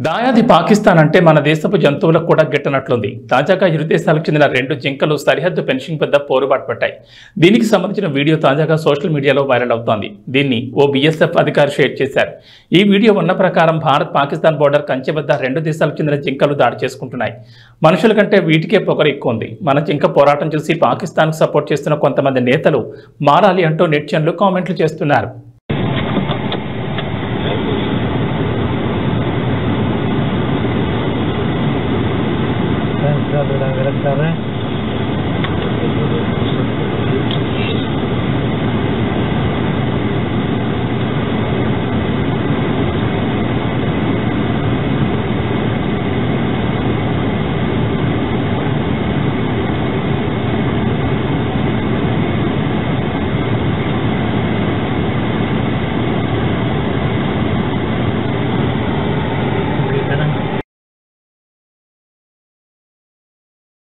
దాయాది పాకిస్తాన్ అంటే మన దేశపు జంతువులకు కూడా గిట్టనట్లుంది. తాజాగా ఇరు దేశాలకు చెందిన 2 జింకలు సరిహద్దు ఫెన్సింగ్ వద్ద పోరుబాటు పట్టాయి. దీనికి సంబంధించిన వీడియో తాజాగా సోషల్ మీడియాలో వైరల్ అవుతోంది. దీన్ని ఓ బీఎస్ఎఫ్ అధికారి షేర్ చేశారు. ఈ వీడియో ఉన్న ప్రకారం భారత్ పాకిస్తాన్ బోర్డర్ కంచె వద్ద 2 దేశాలకు చెందిన జింకలు దాడి చేసుకుంటున్నాయి. మనుషుల కంటే వీటికే పొగరు ఎక్కువ ఉంది. మన జింక పోరాటం చూసి పాకిస్తాన్కు సపోర్ట్ చేస్తున్న కొంతమంది నేతలు మారాలి అంటూ నెటిజన్లు కామెంట్లు చేస్తున్నారు.